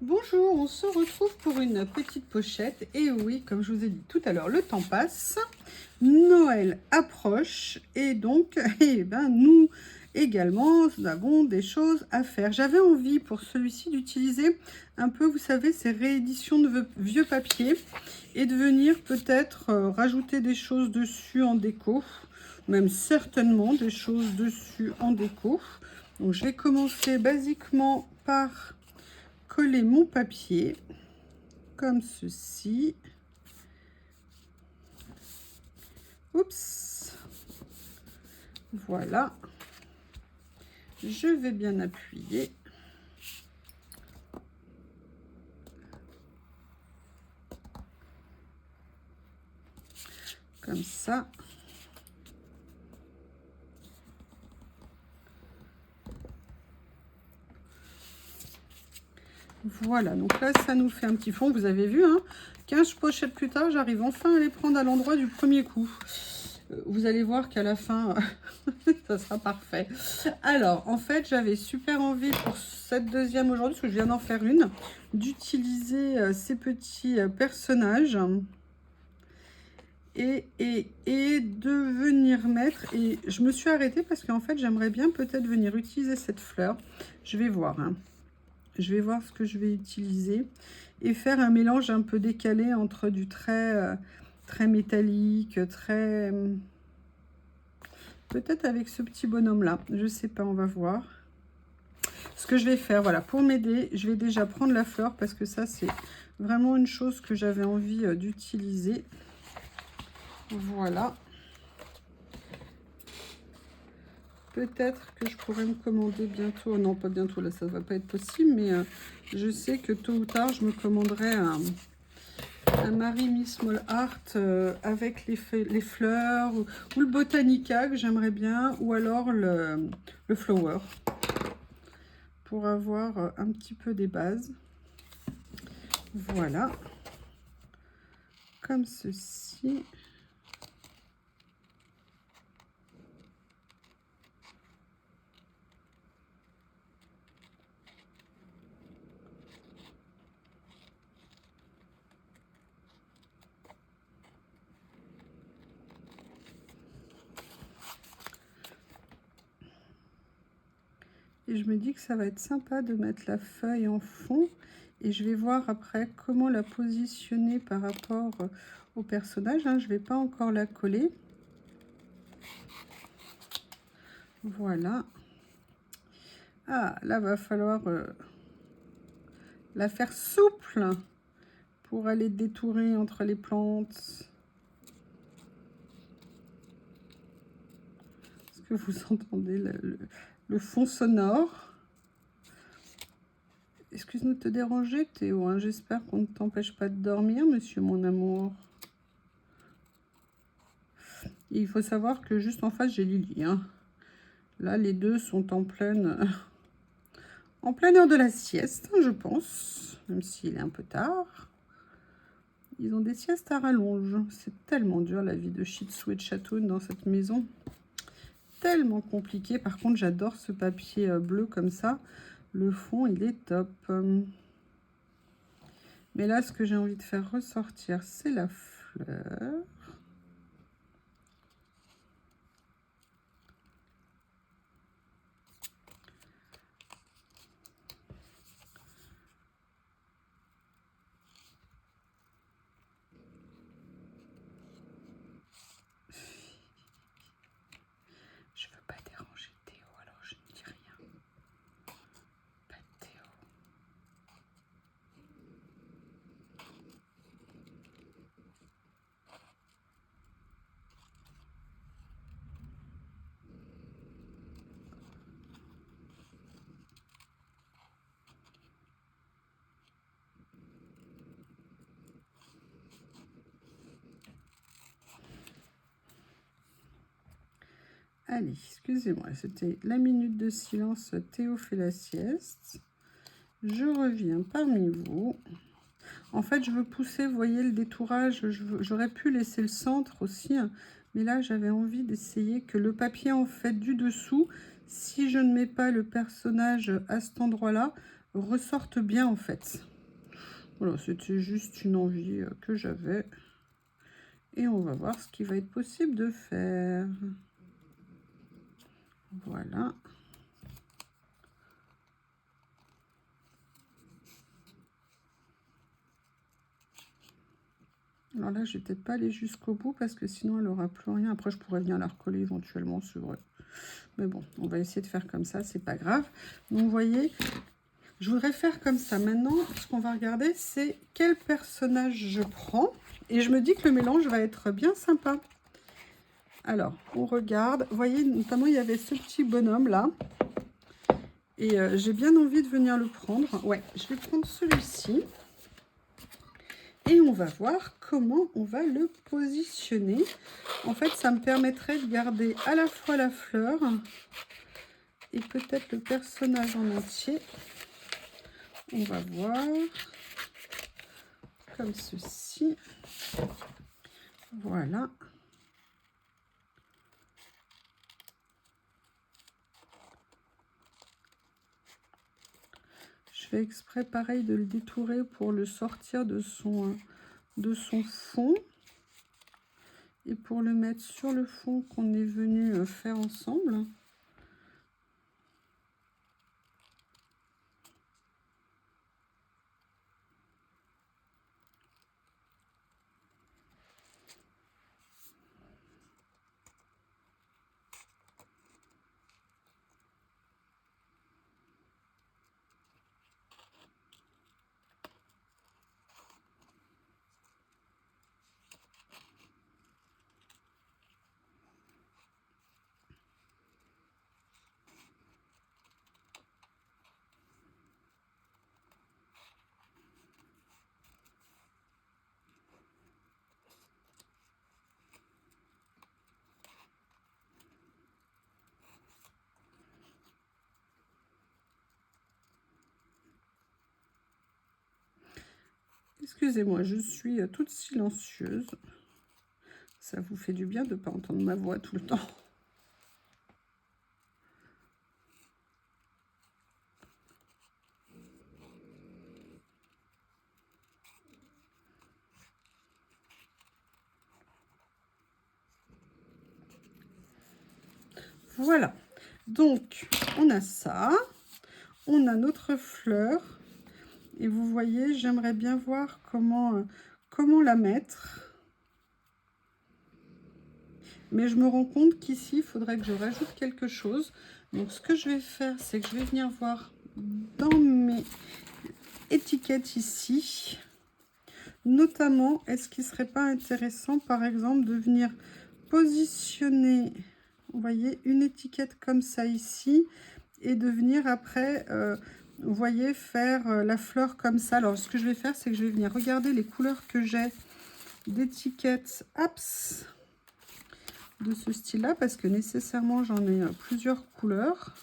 Bonjour, on se retrouve pour une petite pochette. Et oui, comme je vous ai dit tout à l'heure, le temps passe, Noël approche et donc, nous également, nous avons des choses à faire. J'avais envie pour celui-ci d'utiliser un peu, vous savez, ces rééditions de vieux papiers et de venir peut-être rajouter des choses dessus en déco, même certainement des choses dessus en déco. Donc, je vais commencer basiquement par coller mon papier comme ceci. Oups, voilà, je vais bien appuyer comme ça. Voilà, donc là ça nous fait un petit fond, vous avez vu, hein, 15 pochettes plus tard, j'arrive enfin à les prendre à l'endroit du premier coup. Vous allez voir qu'à la fin, ça sera parfait. Alors, en fait, j'avais super envie pour cette deuxième aujourd'hui, parce que je viens d'en faire une, d'utiliser ces petits personnages et de venir mettre, et je me suis arrêtée parce qu'en fait, j'aimerais bien peut-être venir utiliser cette fleur. Je vais voir, hein. Je vais voir ce que je vais utiliser et faire un mélange un peu décalé entre du très métallique, très... Peut-être avec ce petit bonhomme là, je sais pas, on va voir. Ce que je vais faire, voilà, pour m'aider, je vais déjà prendre la fleur parce que ça c'est vraiment une chose que j'avais envie d'utiliser. Voilà. Peut-être que je pourrais me commander bientôt, non pas bientôt, là ça va pas être possible, mais je sais que tôt ou tard je me commanderai un Marie Miss Small Art avec les fleurs ou le Botanica que j'aimerais bien, ou alors le Flower, pour avoir un petit peu des bases. Voilà, comme ceci. Et je me dis que ça va être sympa de mettre la feuille en fond. Et je vais voir après comment la positionner par rapport au personnage, hein. Je ne vais pas encore la coller. Voilà. Ah, là, va falloir la faire souple pour aller détourer entre les plantes. Est-ce que vous entendez le fond sonore? Excuse-nous de te déranger, Théo, hein. J'espère qu'on ne t'empêche pas de dormir, monsieur mon amour. Et il faut savoir que juste en face, j'ai Lily, hein. Là, les deux sont en pleine heure de la sieste, je pense, même s'il est un peu tard. Ils ont des siestes à rallonge. C'est tellement dur, la vie de Shih Tzu et de Chatoun dans cette maison. Tellement compliqué. Par contre, j'adore ce papier bleu comme ça. Le fond, il est top. Mais là, ce que j'ai envie de faire ressortir, c'est la fleur. Je veux pas déranger Théo, alors je ne dis rien. Pas de Théo. Allez, excusez-moi, c'était la minute de silence. Théo fait la sieste. Je reviens parmi vous. En fait, je veux pousser, vous voyez, le détourage. J'aurais pu laisser le centre aussi, hein, mais là, j'avais envie d'essayer que le papier, en fait, du dessous, si je ne mets pas le personnage à cet endroit-là, ressorte bien, en fait. Voilà, c'était juste une envie que j'avais. Et on va voir ce qui va être possible de faire. Voilà. Alors là, je vais peut-être pas aller jusqu'au bout parce que sinon elle aura plus rien. Après, je pourrais venir la recoller éventuellement, c'est vrai. Mais bon, on va essayer de faire comme ça, c'est pas grave. Donc, vous voyez, je voudrais faire comme ça. Maintenant, ce qu'on va regarder, c'est quel personnage je prends. Et je me dis que le mélange va être bien sympa. Alors, on regarde. Vous voyez, notamment, il y avait ce petit bonhomme là. Et j'ai bien envie de venir le prendre. Ouais, je vais prendre celui-ci. Et on va voir comment on va le positionner. En fait, ça me permettrait de garder à la fois la fleur et peut-être le personnage en entier. On va voir. Comme ceci. Voilà. Je fais exprès pareil de le détourer pour le sortir de son fond. Et pour le mettre sur le fond qu'on est venu faire ensemble. Excusez-moi, je suis toute silencieuse. Ça vous fait du bien de ne pas entendre ma voix tout le temps. Voilà. Donc, on a ça. On a notre fleur. Et vous voyez, j'aimerais bien voir comment la mettre. Mais je me rends compte qu'ici, il faudrait que je rajoute quelque chose. Donc, ce que je vais faire, c'est que je vais venir voir dans mes étiquettes ici. Notamment, est-ce qu'il ne serait pas intéressant, par exemple, de venir positionner, vous voyez, une étiquette comme ça ici, et de venir après, vous voyez, faire la fleur comme ça. Alors, ce que je vais faire, c'est que je vais venir regarder les couleurs que j'ai d'étiquettes apps de ce style-là, parce que nécessairement, j'en ai plusieurs couleurs.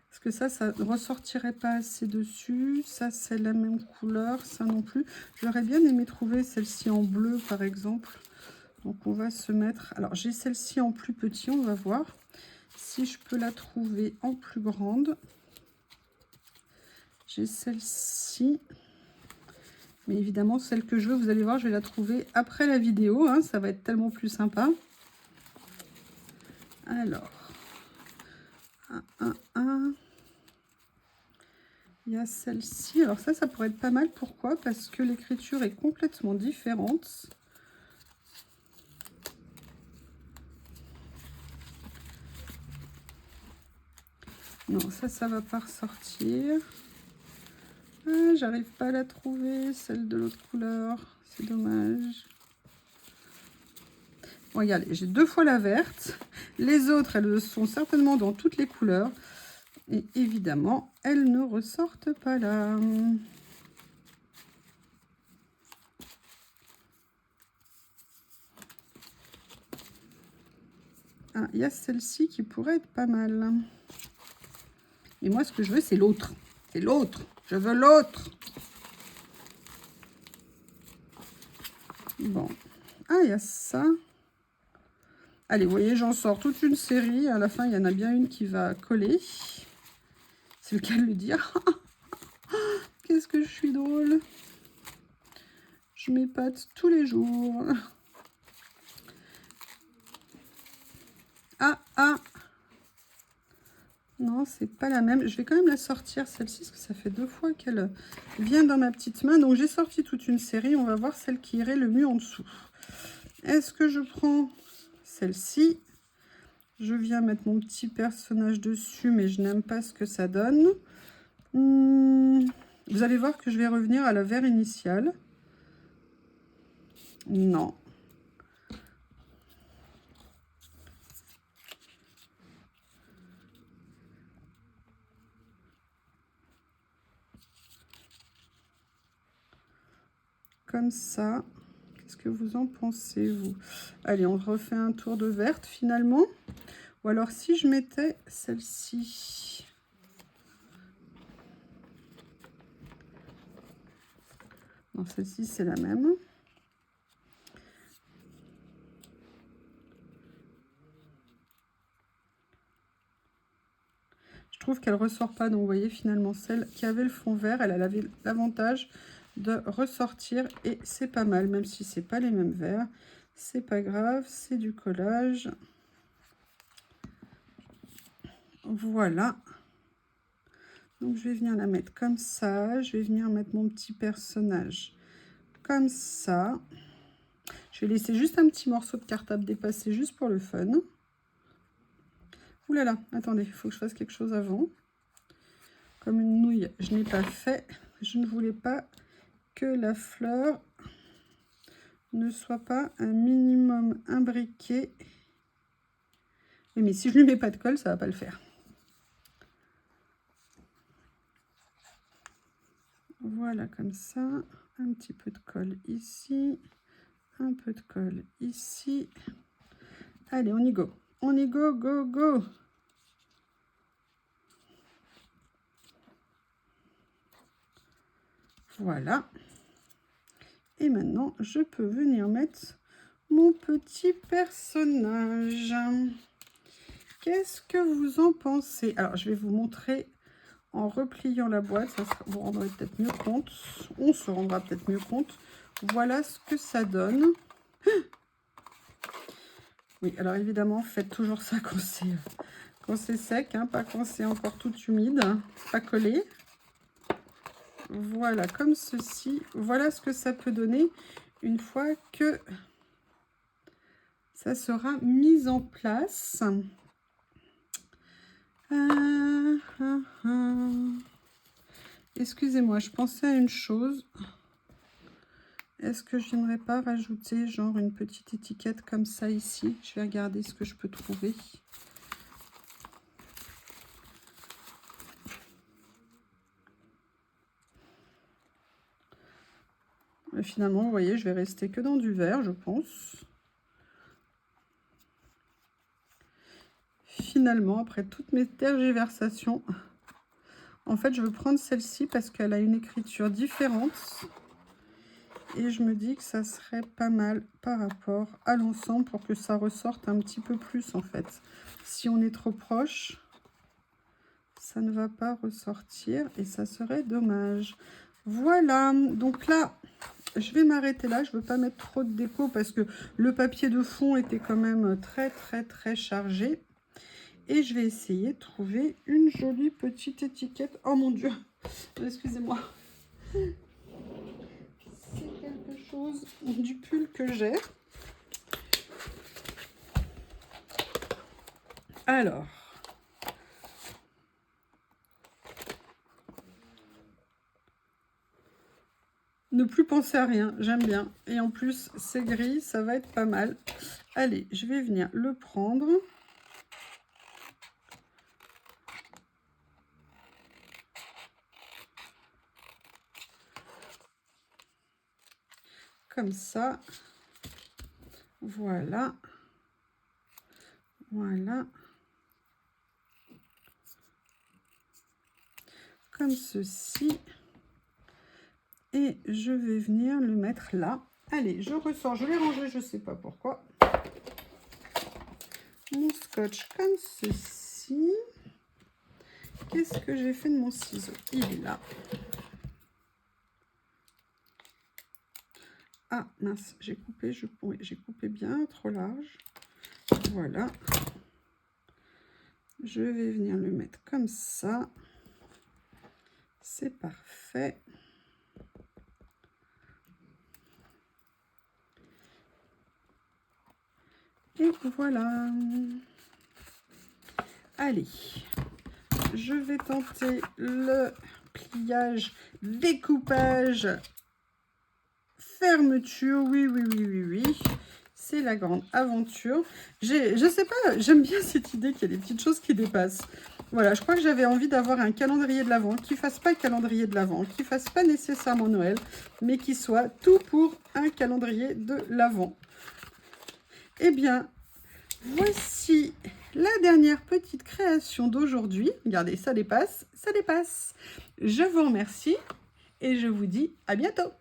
Parce que ça ne ressortirait pas assez dessus. Ça, c'est la même couleur, ça non plus. J'aurais bien aimé trouver celle-ci en bleu, par exemple. Donc, on va se mettre... Alors, j'ai celle-ci en plus petit, on va voir si je peux la trouver en plus grande. J'ai celle-ci. Mais évidemment, celle que je veux, vous allez voir, je vais la trouver après la vidéo. Hein, ça va être tellement plus sympa. Alors, il y a celle-ci. Alors ça pourrait être pas mal. Pourquoi? Parce que l'écriture est complètement différente. Non, ça va pas ressortir. Ah, j'arrive pas à la trouver, celle de l'autre couleur. C'est dommage. Bon, regardez, j'ai 2 fois la verte. Les autres, elles sont certainement dans toutes les couleurs. Et évidemment, elles ne ressortent pas là. Ah, il y a celle-ci qui pourrait être pas mal. Et moi, ce que je veux, c'est l'autre. C'est l'autre. Je veux l'autre. Bon. Ah, il y a ça. Allez, vous voyez, j'en sors toute une série. À la fin, il y en a bien une qui va coller. C'est le cas de le dire. Qu'est-ce que je suis drôle. Je m'épate tous les jours. Ah, ah. Non, c'est pas la même. Je vais quand même la sortir, celle-ci, parce que ça fait 2 fois qu'elle vient dans ma petite main. Donc, j'ai sorti toute une série. On va voir celle qui irait le mieux en dessous. Est-ce que je prends celle-ci? Je viens mettre mon petit personnage dessus, mais je n'aime pas ce que ça donne. Vous allez voir que je vais revenir à la vert initiale. Non. Comme ça. Qu'est-ce que vous en pensez, vous? Allez, on refait un tour de verte, finalement. Ou alors, si je mettais celle-ci. Non, celle-ci, c'est la même. Je trouve qu'elle ressort pas. Donc, vous voyez, finalement, celle qui avait le fond vert, elle avait l'avantage de ressortir. Et c'est pas mal, même si c'est pas les mêmes verts. C'est pas grave, c'est du collage. Voilà. Donc, je vais venir la mettre comme ça. Je vais venir mettre mon petit personnage comme ça. Je vais laisser juste un petit morceau de cartable dépasser juste pour le fun. Ouh là là, attendez, il faut que je fasse quelque chose avant. Comme une nouille, je n'ai pas fait. Je ne voulais pas que la fleur ne soit pas un minimum imbriquée. Oui, mais si je ne lui mets pas de colle, ça ne va pas le faire. Voilà, comme ça. Un petit peu de colle ici. Un peu de colle ici. Allez, on y go. On y go, go, go. Voilà. Et maintenant, je peux venir mettre mon petit personnage. Qu'est-ce que vous en pensez? Alors, je vais vous montrer en repliant la boîte. Ça sera, vous rendrez peut-être mieux compte. On se rendra peut-être mieux compte. Voilà ce que ça donne. Oui, alors évidemment, faites toujours ça quand c'est sec, hein, pas quand c'est encore tout humide, pas collé. Voilà, comme ceci. Voilà ce que ça peut donner une fois que ça sera mis en place. Excusez-moi, je pensais à une chose. Est-ce que je n'aimerais pas rajouter genre une petite étiquette comme ça ici? Je vais regarder ce que je peux trouver. Et finalement, vous voyez, je vais rester que dans du vert, je pense. Finalement, après toutes mes tergiversations, en fait, je veux prendre celle-ci parce qu'elle a une écriture différente. Et je me dis que ça serait pas mal par rapport à l'ensemble pour que ça ressorte un petit peu plus, en fait. Si on est trop proche, ça ne va pas ressortir et ça serait dommage. Voilà, donc là, je vais m'arrêter là. Je ne veux pas mettre trop de déco parce que le papier de fond était quand même très chargé. Et je vais essayer de trouver une jolie petite étiquette. Oh mon Dieu, excusez-moi. C'est quelque chose du pull que j'ai. Alors. Ne plus penser à rien, j'aime bien. Et en plus, c'est gris, ça va être pas mal. Allez, je vais venir le prendre. Comme ça. Voilà. Voilà. Comme ceci. Et je vais venir le mettre là. Allez, je ressors. Je l'ai rangé, je ne sais pas pourquoi. Mon scotch comme ceci. qu'est-ce que j'ai fait de mon ciseau? Il est là. Ah mince, j'ai coupé, oui, j'ai coupé bien trop large. Voilà. Je vais venir le mettre comme ça. C'est parfait. Et voilà. Allez, je vais tenter le pliage, découpage, fermeture. Oui, oui, oui, oui, oui. C'est la grande aventure. Je sais pas, j'aime bien cette idée qu'il y a des petites choses qui dépassent. Voilà, je crois que j'avais envie d'avoir un calendrier de l'Avent qui ne fasse pas calendrier de l'Avent, qui ne fasse pas nécessairement Noël, mais qui soit tout pour un calendrier de l'Avent. Eh bien, voici la dernière petite création d'aujourd'hui. Regardez, ça dépasse, ça dépasse. Je vous remercie et je vous dis à bientôt.